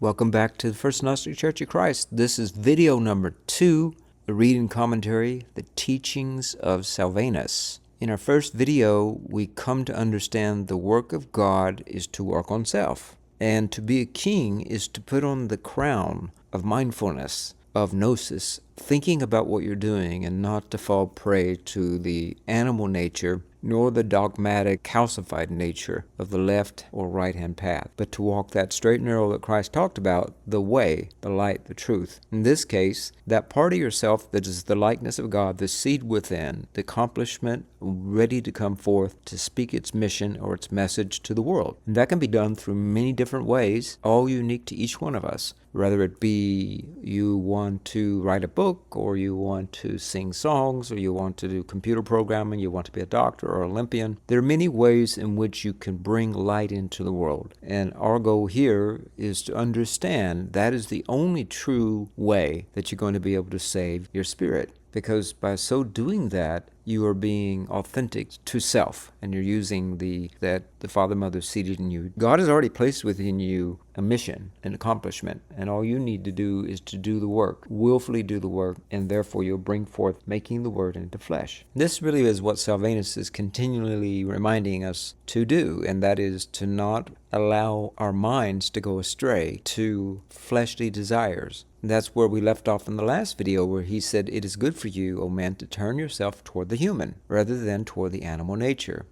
Welcome back to the First Gnostic Church of Christ. This is video number 2, the reading commentary, the Teachings of Slivanus. In our first video, we come to understand the work of God is to work on self, and to be a king is to put on the crown of mindfulness, of Gnosis, thinking about what you're doing and not to fall prey to the animal nature nor the dogmatic, calcified nature of the left or right-hand path, but to walk that straight and narrow that Christ talked about, the way, the light, the truth. In this case, that part of yourself that is the likeness of God, the seed within, the accomplishment ready to come forth to speak its mission or its message to the world. And that can be done through many different ways, all unique to each one of us. Whether it be you want to write a book, or you want to sing songs, or you want to do computer programming, you want to be a doctor or Olympian. There are many ways in which you can bring light into the world. And our goal here is to understand that is the only true way that you're going to be able to save your spirit. Because by so doing that, you are being authentic to self, and you're using that the Father Mother seated in you. God has already placed within you a mission, an accomplishment, and all you need to do is to do the work, willfully do the work, and therefore you'll bring forth making the Word into flesh. This really is what Silvanus is continually reminding us to do, and that is to not allow our minds to go astray to fleshly desires. That's where we left off in the last video, where he said, "It is good for you, O man, to turn yourself toward the human, rather than toward the animal nature.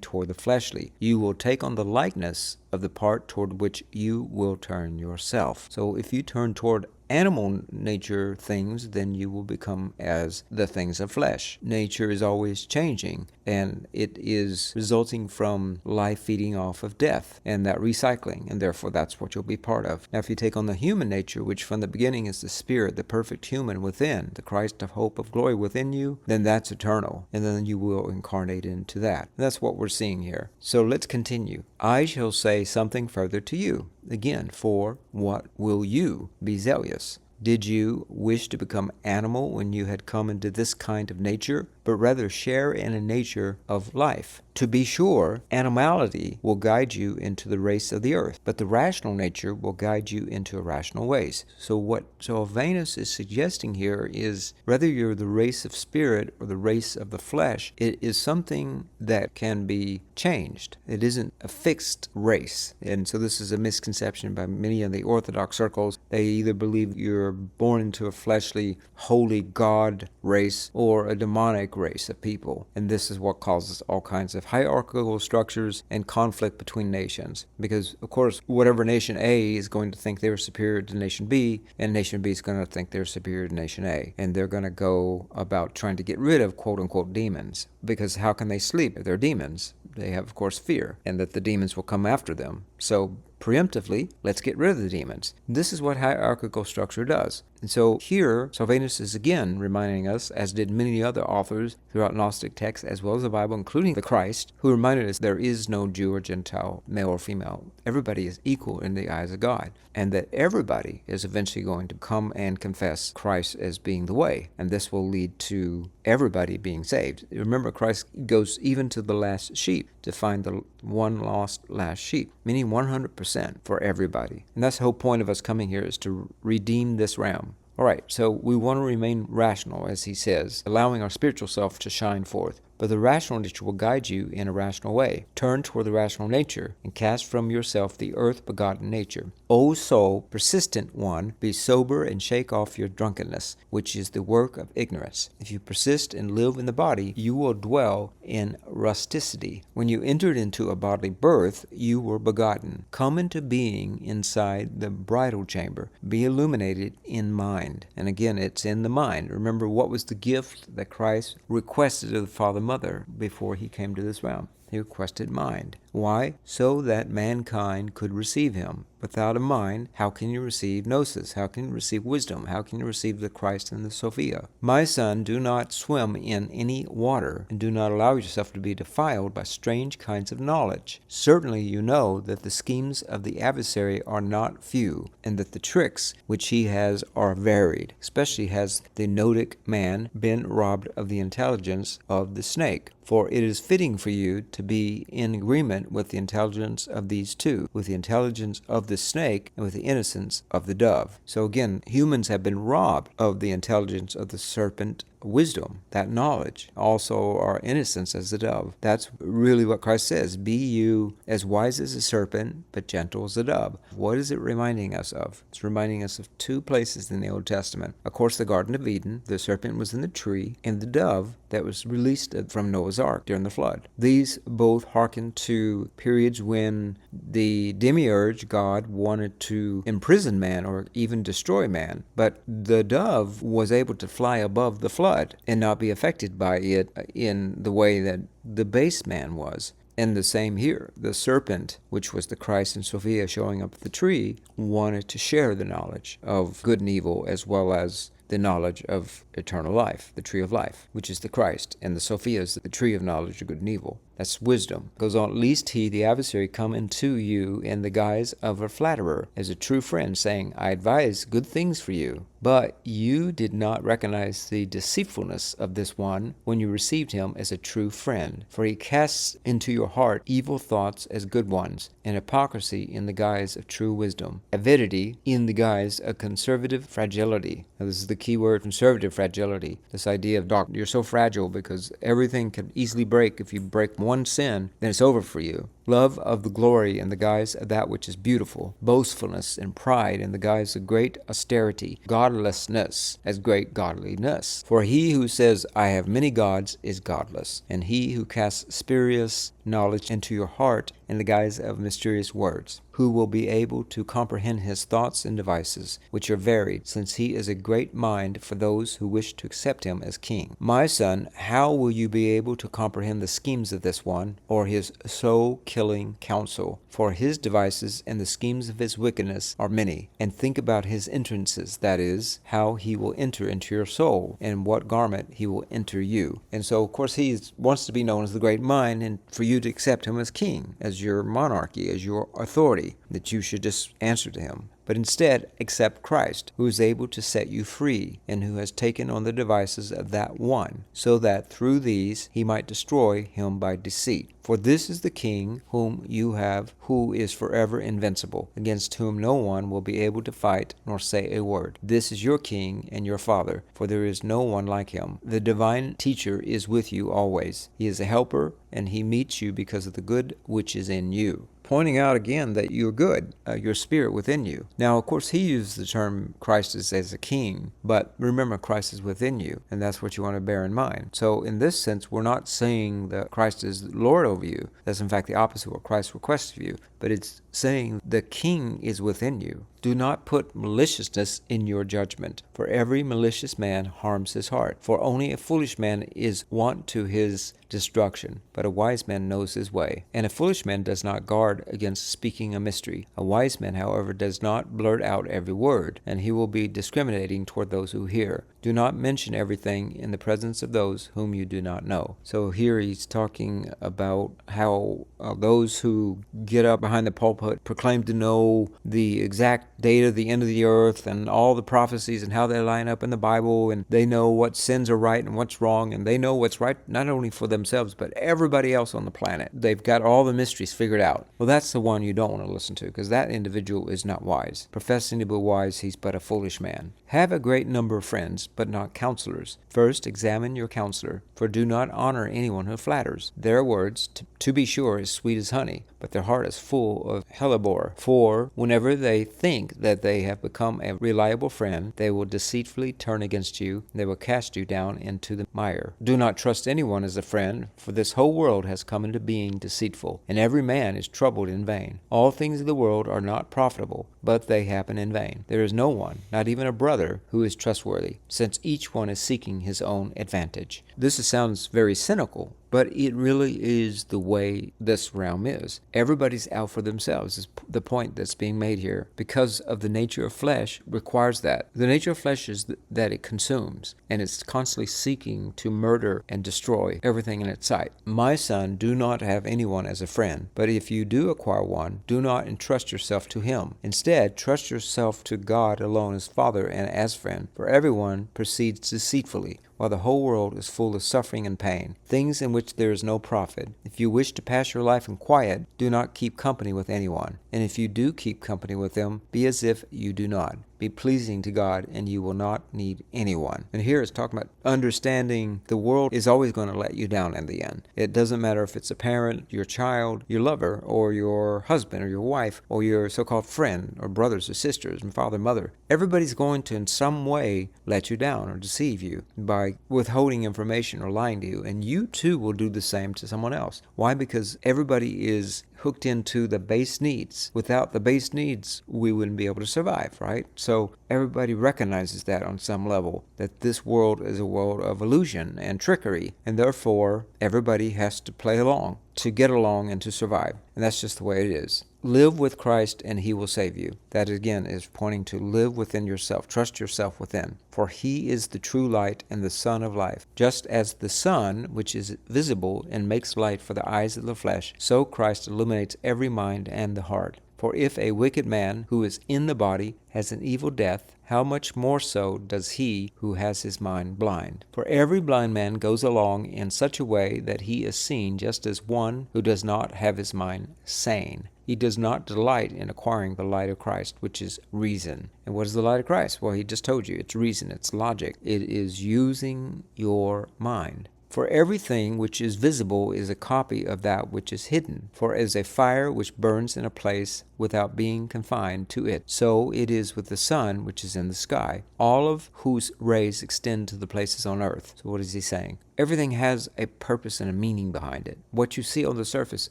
Toward the fleshly. You will take on the likeness of the part toward which you will turn yourself." So if you turn toward animal nature things, then you will become as the things of flesh. Nature is always changing, and it is resulting from life feeding off of death and that recycling, and therefore that's what you'll be part of. Now, if you take on the human nature, which from the beginning is the spirit, the perfect human within, the Christ of hope of glory within you, then that's eternal, and then you will incarnate into that. And that's what we're seeing here. So let's continue. "I shall say something further to you. Again, for what will you be zealous? Did you wish to become animal when you had come into this kind of nature, but rather share in a nature of life? To be sure, animality will guide you into the race of the earth, but the rational nature will guide you into irrational ways." So what Silvanus is suggesting here is, whether you're the race of spirit or the race of the flesh, it is something that can be changed. It isn't a fixed race. And so this is a misconception by many of the Orthodox circles. They either believe you're born into a fleshly, holy God race or a demonic race of people. And this is what causes all kinds of hierarchical structures and conflict between nations. Because, of course, whatever nation A is going to think they're superior to nation B, and nation B is going to think they're superior to nation A. And they're going to go about trying to get rid of quote-unquote demons. Because how can they sleep if they're demons? They have, of course, fear, and that the demons will come after them. So preemptively, let's get rid of the demons. This is what hierarchical structure does. And so here, Silvanus is again reminding us, as did many other authors throughout Gnostic texts, as well as the Bible, including the Christ, who reminded us there is no Jew or Gentile, male or female. Everybody is equal in the eyes of God, and that everybody is eventually going to come and confess Christ as being the way, and this will lead to everybody being saved. Remember, Christ goes even to the last sheep to find the one lost last sheep, meaning 100% for everybody. And that's the whole point of us coming here, is to redeem this realm. All right, so we want to remain rational, as he says, allowing our spiritual self to shine forth. But the rational nature will guide you in a rational way. Turn toward the rational nature, and cast from yourself the earth-begotten nature. O soul, persistent one, be sober and shake off your drunkenness, which is the work of ignorance. If you persist and live in the body, you will dwell in rusticity. When you entered into a bodily birth, you were begotten. Come into being inside the bridal chamber. Be illuminated in mind. And again, it's in the mind. Remember, what was the gift that Christ requested of the Father Mother before he came to this realm? He requested mind. Why? So that mankind could receive him. Without a mind, how can you receive Gnosis? How can you receive wisdom? How can you receive the Christ and the Sophia? My son, do not swim in any water, and do not allow yourself to be defiled by strange kinds of knowledge. Certainly you know that the schemes of the adversary are not few, and that the tricks which he has are varied. Especially has the Gnotic man been robbed of the intelligence of the snake. For it is fitting for you to be in agreement with the intelligence of these two, with the intelligence of the snake and with the innocence of the dove. So again, humans have been robbed of the intelligence of the serpent, wisdom, that knowledge, also our innocence as the dove. That's really what Christ says. Be you as wise as a serpent, but gentle as a dove. What is it reminding us of? It's reminding us of two places in the Old Testament. Of course, the Garden of Eden, the serpent was in the tree, and the dove that was released from Noah's Ark during the flood. These both hearken to periods when the demiurge, God, wanted to imprison man or even destroy man, but the dove was able to fly above the flood and not be affected by it in the way that the base man was. And the same here. The serpent, which was the Christ and Sophia showing up at the tree, wanted to share the knowledge of good and evil as well as the knowledge of eternal life, the tree of life, which is the Christ, and the Sophia is the tree of knowledge of good and evil. That's wisdom. Goes on, lest he, the adversary, come into you in the guise of a flatterer, as a true friend, saying, I advise good things for you. But you did not recognize the deceitfulness of this one when you received him as a true friend. For he casts into your heart evil thoughts as good ones, and hypocrisy in the guise of true wisdom, avidity in the guise of conservative fragility. Now, this is the key word, conservative fragility. This idea of, Doc, you're so fragile because everything can easily break. If you break one sin, then it's over for you. Love of the glory in the guise of that which is beautiful, boastfulness and pride in the guise of great austerity, godlessness as great godliness. For he who says, I have many gods, is godless, and he who casts spurious knowledge into your heart in the guise of mysterious words, who will be able to comprehend his thoughts and devices, which are varied, since he is a great mind for those who wish to accept him as king. My son, how will you be able to comprehend the schemes of this one, or his soul-killing counsel? For his devices and the schemes of his wickedness are many. And think about his entrances, that is, how he will enter into your soul, and what garment he will enter you. And so, of course, he wants to be known as the great mind, and for you to accept him as king, as your monarchy, as your authority, that you should just answer to him. But instead, accept Christ, who is able to set you free, and who has taken on the devices of that one, so that through these he might destroy him by deceit. For this is the king whom you have, who is forever invincible, against whom no one will be able to fight nor say a word. This is your king and your father, for there is no one like him. The divine teacher is with you always. He is a helper, and he meets you because of the good which is in you. Pointing out again that you're good, your spirit within you. Now, of course, he used the term Christ is as a king, but remember, Christ is within you, and that's what you want to bear in mind. So in this sense, we're not saying that Christ is Lord over you. That's in fact the opposite of what Christ requests of you, but it's saying the king is within you. Do not put maliciousness in your judgment, for every malicious man harms his heart. For only a foolish man is wont to his destruction, but a wise man knows his way. And a foolish man does not guard against speaking a mystery. A wise man, however, does not blurt out every word, and he will be discriminating toward those who hear. Do not mention everything in the presence of those whom you do not know. So here he's talking about how those who get up behind the pulpit proclaim to know the exact date of the end of the earth and all the prophecies and how they line up in the Bible, and they know what sins are right and what's wrong, and they know what's right not only for themselves but everybody else on the planet. They've got all the mysteries figured out. Well, that's the one you don't want to listen to, because that individual is not wise. Professing to be wise, he's but a foolish man. Have a great number of friends, but not counselors. First, examine your counselor, for do not honor anyone who flatters. Their words, to be sure, is sweet as honey, but their heart is full of hellebore. For whenever they think that they have become a reliable friend, they will deceitfully turn against you, and they will cast you down into the mire. Do not trust anyone as a friend, for this whole world has come into being deceitful, and every man is troubled in vain. All things of the world are not profitable, but they happen in vain. There is no one, not even a brother, who is trustworthy, since each one is seeking his own advantage. This sounds very cynical, but it really is the way this realm is. Everybody's out for themselves is the point that's being made here, because of the nature of flesh requires that. The nature of flesh is that it consumes, and it's constantly seeking to murder and destroy everything in its sight. My son, do not have anyone as a friend, but if you do acquire one, do not entrust yourself to him. Instead, trust yourself to God alone as Father and as friend, for everyone proceeds deceitfully, while the whole world is full of suffering and pain, things in which there is no profit. If you wish to pass your life in quiet, do not keep company with anyone. And if you do keep company with them, be as if you do not. Be pleasing to God, and you will not need anyone. And here it's talking about understanding the world is always going to let you down in the end. It doesn't matter if it's a parent, your child, your lover, or your husband, or your wife, or your so-called friend, or brothers or sisters, and father, mother. Everybody's going to in some way let you down or deceive you by withholding information or lying to you. And you too will do the same to someone else. Why? Because everybody is hooked into the base needs. Without the base needs, we wouldn't be able to survive, right? So everybody recognizes that on some level, that this world is a world of illusion and trickery, and therefore everybody has to play along to get along and to survive. And that's just the way it is. Live with Christ and He will save you. That again is pointing to live within yourself. Trust yourself within. For He is the true light and the sun of life. Just as the sun, which is visible and makes light for the eyes of the flesh, so Christ illuminates every mind and the heart. For if a wicked man who is in the body has an evil death, how much more so does he who has his mind blind? For every blind man goes along in such a way that he is seen, just as one who does not have his mind sane. He does not delight in acquiring the light of Christ, which is reason. And what is the light of Christ? Well, he just told you. It's reason. It's logic. It is using your mind. For everything which is visible is a copy of that which is hidden. For as a fire which burns in a place without being confined to it, so it is with the sun which is in the sky, all of whose rays extend to the places on earth. So what is he saying? Everything has a purpose and a meaning behind it. What you see on the surface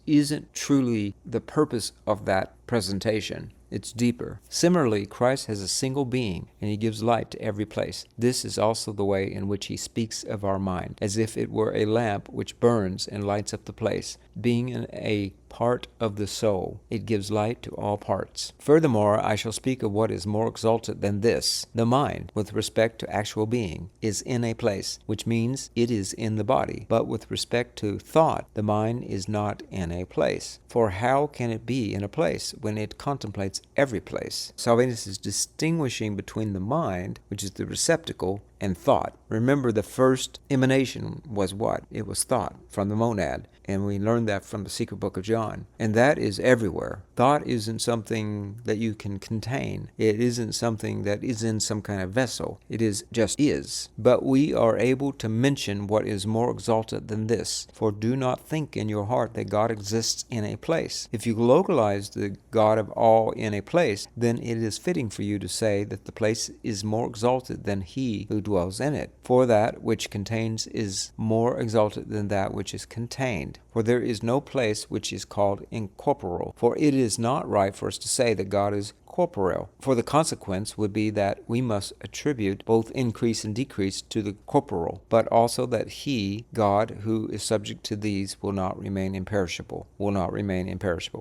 isn't truly the purpose of that presentation. It's deeper. Similarly, Christ has a single being, and He gives light to every place. This is also the way in which He speaks of our mind, as if it were a lamp which burns and lights up the place. Being a part of the soul, it gives light to all parts. Furthermore, I shall speak of what is more exalted than this. The mind, with respect to actual being, is in a place, which means it is in the body. But with respect to thought, the mind is not in a place. For how can it be in a place when it contemplates every place? Silvanus is distinguishing between the mind, which is the receptacle, and thought. Remember, the first emanation was what? It was thought from the monad. And we learned that from the secret book of John. And that is everywhere. Thought isn't something that you can contain. It isn't something that is in some kind of vessel. It is just is. But we are able to mention what is more exalted than this. For do not think in your heart that God exists in a place. If you localize the God of all in a place, then it is fitting for you to say that the place is more exalted than He who dwells in it. For that which contains is more exalted than that which is contained. For there is no place which is called incorporeal. For it is not right for us to say that God is corporeal. For the consequence would be that we must attribute both increase and decrease to the corporeal, but also that He, God, who is subject to these, will not remain imperishable.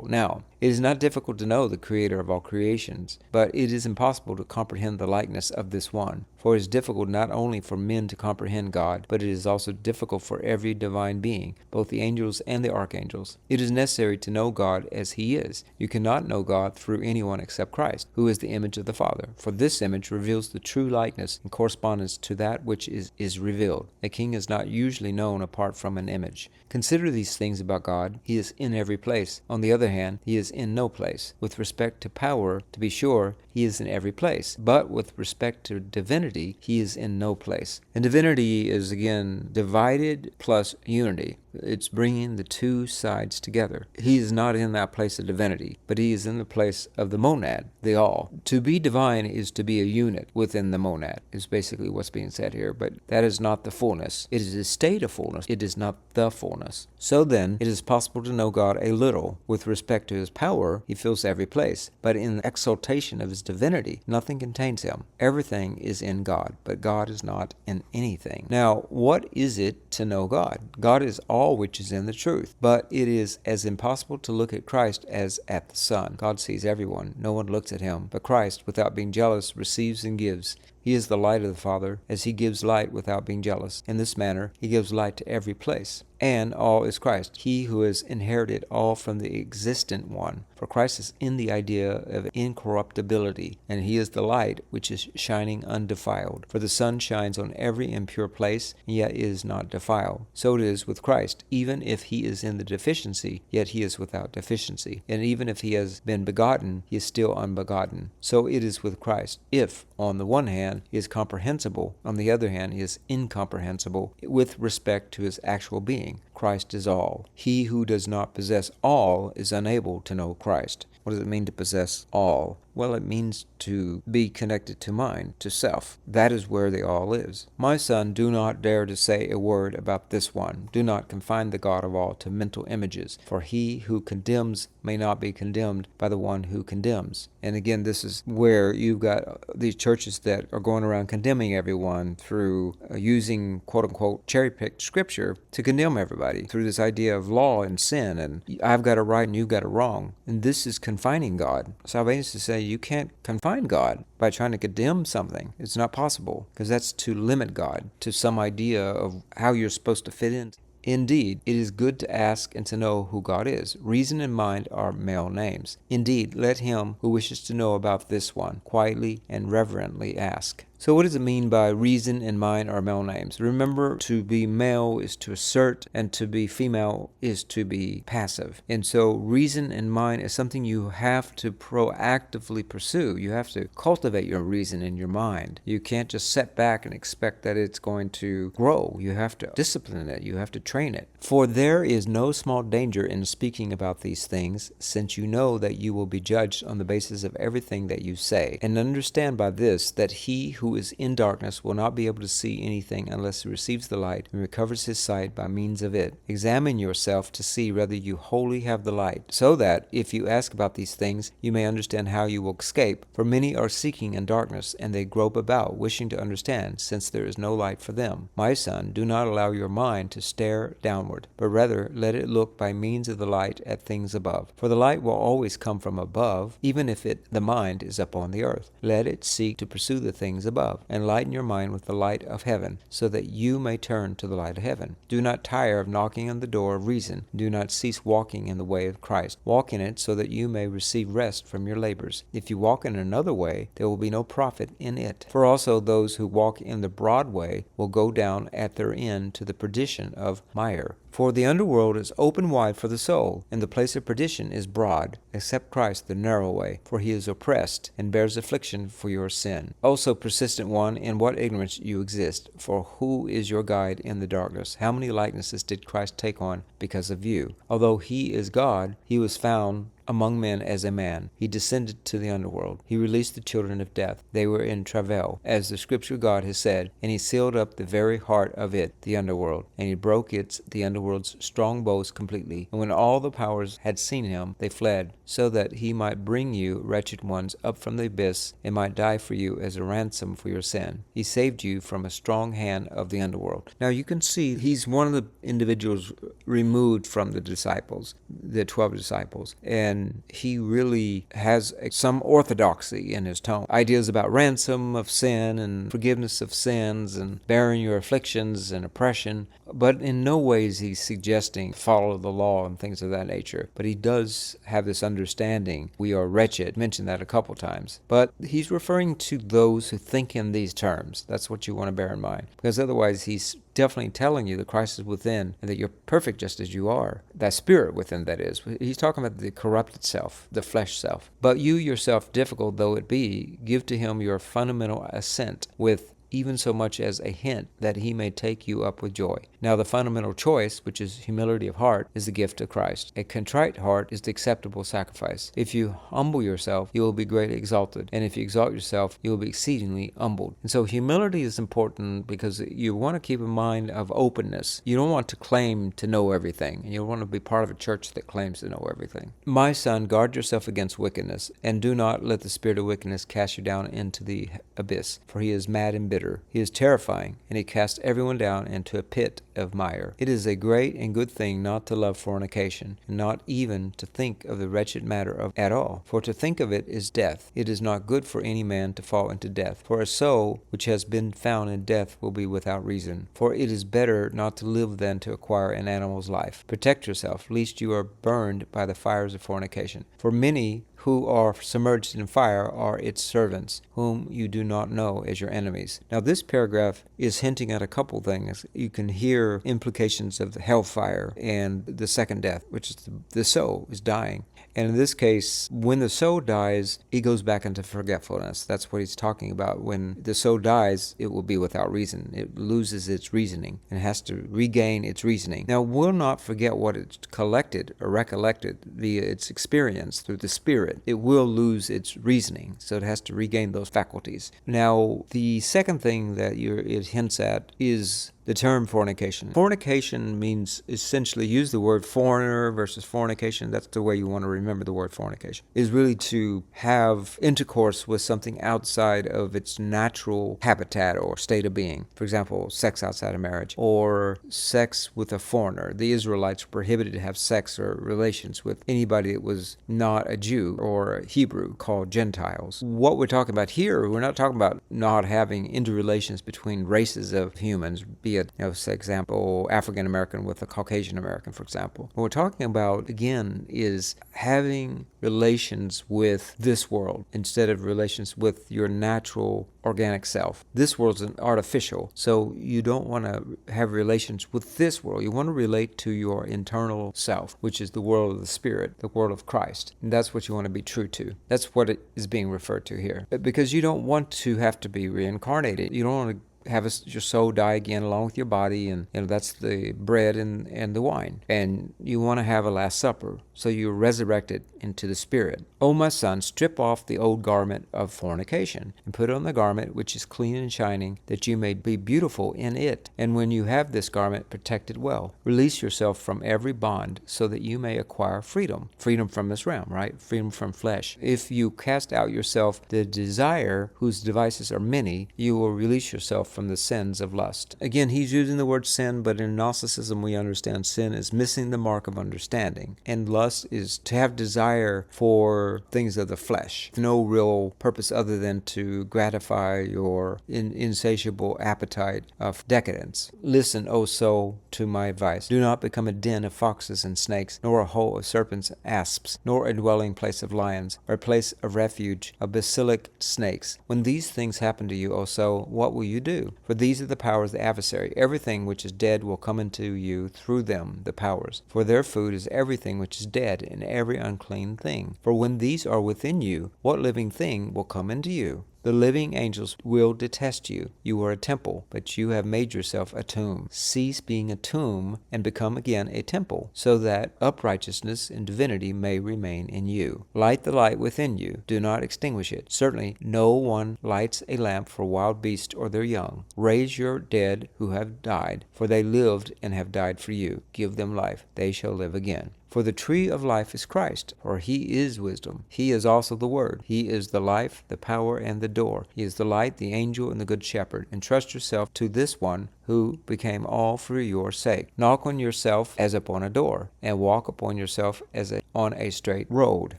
Now, it is not difficult to know the Creator of all creations, but it is impossible to comprehend the likeness of this one. For it is difficult not only for men to comprehend God, but it is also difficult for every divine being, both the angels and the archangels. It is necessary to know God as He is. You cannot know God through anyone except Christ, who is the image of the Father. For this image reveals the true likeness in correspondence to that which is revealed. A king is not usually known apart from an image. Consider these things about God. He is in every place. On the other hand, He is in no place. With respect to power, to be sure, He is in every place. But with respect to divinity, He is in no place. And divinity is, again, divided plus unity. It's bringing the two sides together. He is not in that place of divinity, but He is in the place of the monad, the all. To be divine is to be a unit within the monad, is basically what's being said here, but that is not the fullness. It is a state of fullness. It is not the fullness. So then, it is possible to know God a little. With respect to His power, He fills every place, but in the exaltation of His divinity, nothing contains Him. Everything is in God, but God is not in anything. Now, what is it to know God? God is all which is in the truth, but it is as impossible to look at Christ as at the sun. God sees everyone. No one looks at Him, but Christ, without being jealous, receives and gives. He is the light of the Father, as he gives light without being jealous. In this manner, he gives light to every place. And all is Christ, he who has inherited all from the existent one. For Christ is in the idea of incorruptibility, and he is the light which is shining undefiled. For the sun shines on every impure place, and yet is not defiled. So it is with Christ. Even if he is in the deficiency, yet he is without deficiency. And even if he has been begotten, he is still unbegotten. So it is with Christ. If, on the one hand, he is comprehensible, on the other hand, he is incomprehensible with respect to his actual being. Christ is all. He who does not possess all is unable to know Christ. What does it mean to possess all? Well, it means to be connected to mind, to self. That is where the all is. My son, do not dare to say a word about this one. Do not confine the God of all to mental images, for he who condemns may not be condemned by the one who condemns. And again, this is where you've got these churches that are going around condemning everyone through using quote-unquote cherry-picked scripture to condemn everybody through this idea of law and sin, and I've got it right and you've got it wrong. And this is confining God. Silvanus is saying you can't confine God by trying to condemn something. It's not possible, because that's to limit God to some idea of how you're supposed to fit in. Indeed, it is good to ask and to know who God is. Reason and mind are male names. Indeed, let him who wishes to know about this one quietly and reverently ask. So what does it mean by reason and mind are male names? Remember, to be male is to assert, and to be female is to be passive. And so reason and mind is something you have to proactively pursue. You have to cultivate your reason and your mind. You can't just sit back and expect that it's going to grow. You have to discipline it. You have to train it. For there is no small danger in speaking about these things, since you know that you will be judged on the basis of everything that you say. And understand by this that he who is in darkness will not be able to see anything unless he receives the light and recovers his sight by means of it. Examine yourself to see whether you wholly have the light, so that, if you ask about these things, you may understand how you will escape. For many are seeking in darkness, and they grope about, wishing to understand, since there is no light for them. My son, do not allow your mind to stare downward, but rather let it look by means of the light at things above. For the light will always come from above, even if the mind is upon the earth. Let it seek to pursue the things above, and lighten your mind with the light of heaven, so that you may turn to the light of heaven. Do not tire of knocking on the door of reason. Do not cease walking in the way of Christ. Walk in it so that you may receive rest from your labors. If you walk in another way, there will be no profit in it. For also those who walk in the broad way will go down at their end to the perdition of mire. For the underworld is open wide for the soul, and the place of perdition is broad. Accept Christ the narrow way, for he is oppressed, and bears affliction for your sin. Also, persistent one, in what ignorance you exist. For who is your guide in the darkness? How many likenesses did Christ take on because of you? Although he is God, he was found among men as a man. He descended to the underworld. He released the children of death. They were in travail, as the scripture God has said, and he sealed up the very heart of it, the underworld, and he broke the underworld's strong bows completely. And when all the powers had seen him, they fled, so that he might bring you, wretched ones, up from the abyss, and might die for you as a ransom for your sin. He saved you from a strong hand of the underworld. Now you can see he's one of the individuals removed from the disciples, the 12 disciples, and he really has some orthodoxy in his tone. Ideas about ransom of sin and forgiveness of sins and bearing your afflictions and oppression, but in no way is he suggesting follow the law and things of that nature. But he does have this understanding. We are wretched. Mentioned that a couple times. But he's referring to those who think in these terms. That's what you want to bear in mind, because otherwise he's definitely telling you that Christ is within and that you're perfect just as you are. That spirit within, that is. He's talking about the corrupted self, the flesh self. But you yourself, difficult though it be, give to him your fundamental assent with even so much as a hint, that he may take you up with joy. Now the fundamental choice, which is humility of heart, is the gift of Christ. A contrite heart is the acceptable sacrifice. If you humble yourself, you will be greatly exalted, and if you exalt yourself, you will be exceedingly humbled. And so humility is important because you want to keep a mind of openness. You don't want to claim to know everything, and you don't want to be part of a church that claims to know everything. My son, guard yourself against wickedness, and do not let the spirit of wickedness cast you down into the abyss, for he is mad and bitter. bitter. He is terrifying, and he casts everyone down into a pit of mire. It is a great and good thing not to love fornication, and not even to think of the wretched matter of at all. For to think of it is death. It is not good for any man to fall into death. For a soul which has been found in death will be without reason. For it is better not to live than to acquire an animal's life. Protect yourself, lest you are burned by the fires of fornication. For many who are submerged in fire are its servants, whom you do not know as your enemies. Now this paragraph is hinting at a couple things. You can hear implications of the hellfire and the second death, which is the soul is dying. And in this case, when the soul dies, it goes back into forgetfulness. That's what he's talking about. When the soul dies, it will be without reason. It loses its reasoning and has to regain its reasoning. Now, will not forget what it's collected or recollected via its experience through the Spirit. It will lose its reasoning, so it has to regain those faculties. Now, the second thing that it hints at is the term fornication. Fornication means essentially, use the word foreigner versus fornication. That's the way you want to remember the word fornication. Is really to have intercourse with something outside of its natural habitat or state of being. For example, sex outside of marriage or sex with a foreigner. The Israelites were prohibited to have sex or relations with anybody that was not a Jew or a Hebrew, called Gentiles. What we're talking about here, we're not talking about not having interrelations between races of humans, be it, for example, African American with a Caucasian American, for example. What we're talking about, again, is having relations with this world instead of relations with your natural organic self. This world's an artificial, so you don't want to have relations with this world. You want to relate to your internal self, which is the world of the Spirit, the world of Christ. And that's what you want to be true to. That's what it is being referred to here. Because you don't want to have to be reincarnated. You don't want to have your soul die again along with your body, and that's the bread and the wine. And you want to have a Last Supper, so you're resurrected into the Spirit. O my son, strip off the old garment of fornication, and put on the garment which is clean and shining, that you may be beautiful in it. And when you have this garment, protect it well. Release yourself from every bond, so that you may acquire freedom. Freedom from this realm, right? Freedom from flesh. If you cast out yourself the desire, whose devices are many, you will release yourself from the sins of lust. Again, he's using the word sin, but in Gnosticism we understand sin is missing the mark of understanding, and lust is to have desire for things of the flesh. No real purpose other than to gratify your insatiable appetite of decadence. Listen, O soul, to my advice. Do not become a den of foxes and snakes, nor a hole of serpents and asps, nor a dwelling place of lions, or a place of refuge of basilic snakes. When these things happen to you, O soul, what will you do? For these are the powers of the adversary. Everything which is dead will come into you through them, the powers. For their food is everything which is dead, and every unclean thing. For when these are within you, what living thing will come into you? The living angels will detest you. You are a temple, but you have made yourself a tomb. Cease being a tomb and become again a temple, so that uprightness and divinity may remain in you. Light the light within you. Do not extinguish it. Certainly no one lights a lamp for wild beasts or their young. Raise your dead who have died, for they lived and have died for you. Give them life. They shall live again. For the tree of life is Christ, for he is wisdom. He is also the Word. He is the life, the power, and the door. He is the light, the angel, and the good shepherd. Entrust yourself to this one who became all for your sake. Knock on yourself as upon a door, and walk upon yourself as on a straight road.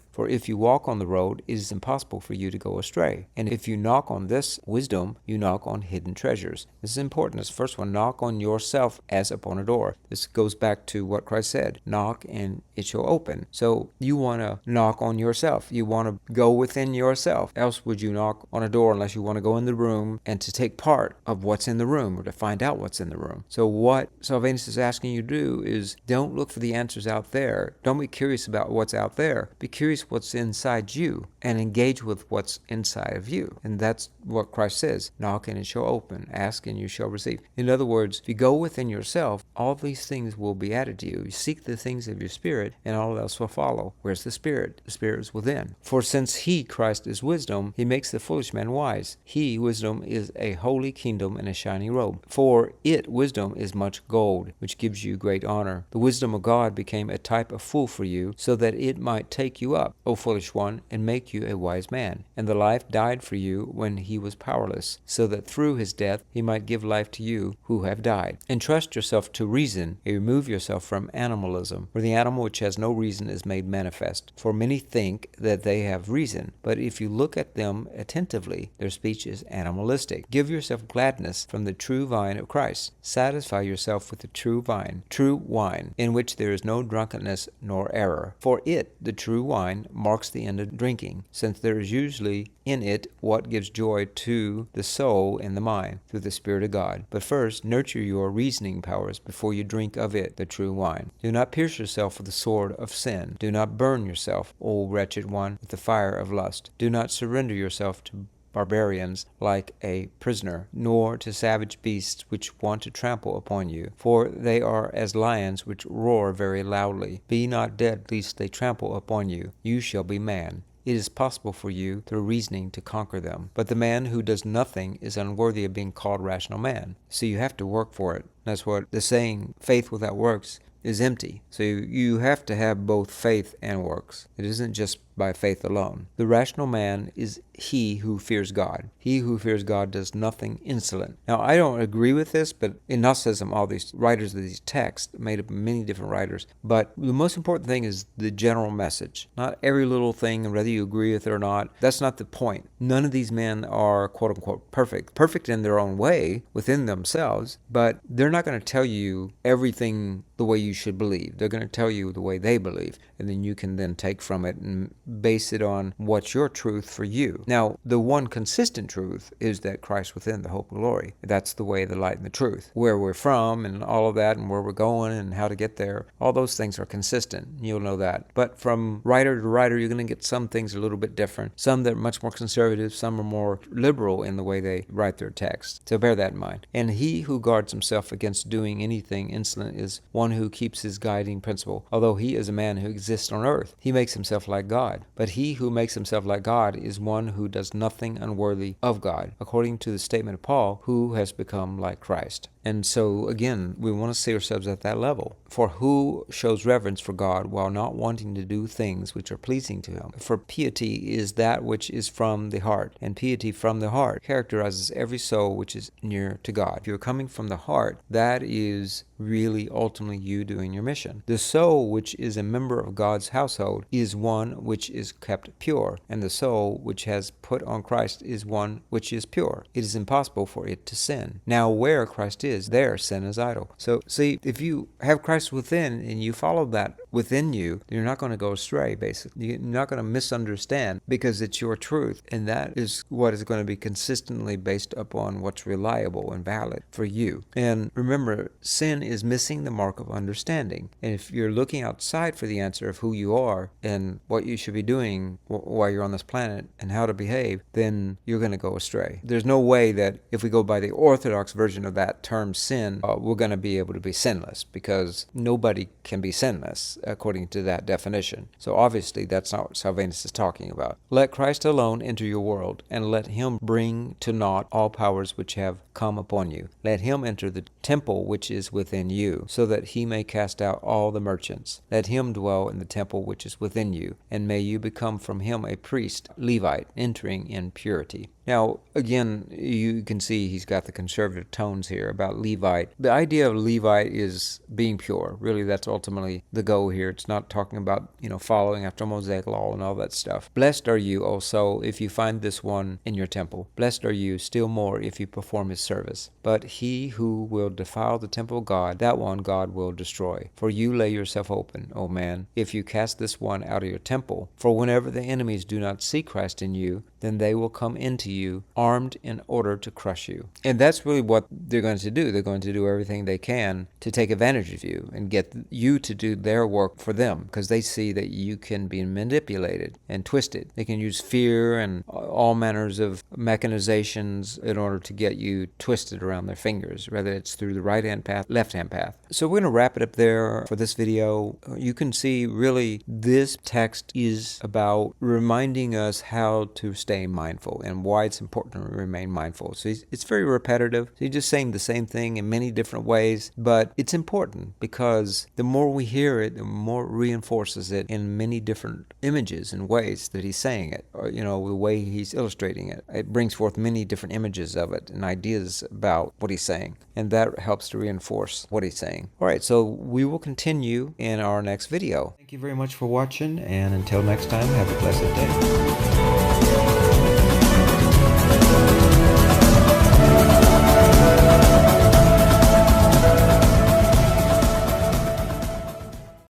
For if you walk on the road, it is impossible for you to go astray. And if you knock on this wisdom, you knock on hidden treasures. This is important. This first one, knock on yourself as upon a door. This goes back to what Christ said, knock and it shall open. So you want to knock on yourself. You want to go within yourself. Else would you knock on a door unless you want to go in the room and to take part of what's in the room or to find out what's in the room. So what Silvanus is asking you to do is don't look for the answers out there. Don't be curious about what's out there. Be curious what's inside you and engage with what's inside of you. And that's what Christ says. Knock and it shall open. Ask and you shall receive. In other words, if you go within yourself, all these things will be added to you. You seek the things of your spirit and all else will follow. Where's the Spirit? The Spirit is within. For since he, Christ, is wisdom, he makes the foolish man wise. He, wisdom, is a holy kingdom and a shining robe. For it, wisdom, is much gold, which gives you great honor. The wisdom of God became a type of fool for you, so that it might take you up. O foolish one, and make you a wise man. And the life died for you when he was powerless, so that through his death he might give life to you who have died. Entrust yourself to reason, and remove yourself from animalism, for the animal which has no reason is made manifest. For many think that they have reason, but if you look at them attentively, their speech is animalistic. Give yourself gladness from the true vine of Christ. Satisfy yourself with the true vine, true wine, in which there is no drunkenness nor error. For it, the true wine, marks the end of drinking, since there is usually in it what gives joy to the soul and the mind, through the Spirit of God. But first, nurture your reasoning powers before you drink of it, the true wine. Do not pierce yourself with the sword of sin. Do not burn yourself, O wretched one, with the fire of lust. Do not surrender yourself to barbarians like a prisoner, nor to savage beasts which want to trample upon you. For they are as lions which roar very loudly. Be not dead, lest they trample upon you. You shall be man. It is possible for you, through reasoning, to conquer them. But the man who does nothing is unworthy of being called rational man. So you have to work for it. That's what the saying, faith without works is empty. So you have to have both faith and works. It isn't just by faith alone. The rational man is he who fears God. He who fears God does nothing insolent. Now, I don't agree with this, but in Gnosticism, all these writers of these texts, made up of many different writers, but the most important thing is the general message. Not every little thing, and whether you agree with it or not, that's not the point. None of these men are, quote-unquote, perfect. Perfect in their own way, within themselves, but they're not going to tell you everything the way you should believe. They're going to tell you the way they believe, and then you can then take from it and base it on what's your truth for you. Now, the one consistent truth is that Christ within, the hope of glory. That's the way, the light, and the truth. Where we're from and all of that, and where we're going and how to get there, all those things are consistent. You'll know that. But from writer to writer, you're going to get some things a little bit different. Some that are much more conservative, some are more liberal in the way they write their text. So bear that in mind. And he who guards himself against doing anything insolent is one who keeps his guiding principle. Although he is a man who exists on earth, he makes himself like God. But he who makes himself like God is one who does nothing unworthy of God, according to the statement of Paul, who has become like Christ. And so, again, we want to see ourselves at that level. For who shows reverence for God while not wanting to do things which are pleasing to him? For piety is that which is from the heart, and piety from the heart characterizes every soul which is near to God. If you're coming from the heart, that is really ultimately you doing your mission. The soul which is a member of God's household is one which is kept pure, and the soul which has put on Christ is one which is pure. It is impossible for it to sin. Now where Christ is, there sin is idle. So see, if you have Christ within and you follow that within you, you're not going to go astray, basically. You're not going to misunderstand, because it's your truth, and that is what is going to be consistently based upon what's reliable and valid for you. And remember, sin is missing the mark of understanding. And if you're looking outside for the answer of who you are and what you should be doing while you're on this planet and how to behave, then you're going to go astray. There's no way that if we go by the orthodox version of that term sin, we're going to be able to be sinless, because nobody can be sinless according to that definition. So obviously that's not what Silvanus is talking about. Let Christ alone enter your world, and let him bring to naught all powers which have come upon you. Let him enter the temple which is within you, so that he may cast out all the merchants. Let him dwell in the temple which is within you, and may you become from him a priest, Levite, entering in purity. Now, again, you can see he's got the conservative tones here about Levite. The idea of Levite is being pure. Really, that's ultimately the goal here. It's not talking about, following after Mosaic law and all that stuff. Blessed are you, O soul, if you find this one in your temple. Blessed are you still more if you perform his service. But he who will defile the temple of God, that one God will destroy. For you lay yourself open, O man, if you cast this one out of your temple. For whenever the enemies do not see Christ in you, then they will come into you armed in order to crush you. And that's really what they're going to do. They're going to do everything they can to take advantage of you and get you to do their work for them, because they see that you can be manipulated and twisted. They can use fear and all manners of mechanizations in order to get you twisted around their fingers, whether it's through the right-hand path, left-hand path. So we're going to wrap it up there for this video. You can see really this text is about reminding us how to staying mindful and why it's important to remain mindful. So it's very repetitive. So he's just saying the same thing in many different ways, but it's important because the more we hear it, the more it reinforces it in many different images and ways that he's saying it, or, the way he's illustrating it. It brings forth many different images of it and ideas about what he's saying, and that helps to reinforce what he's saying. All right, so we will continue in our next video. Thank you very much for watching, and until next time, have a blessed day.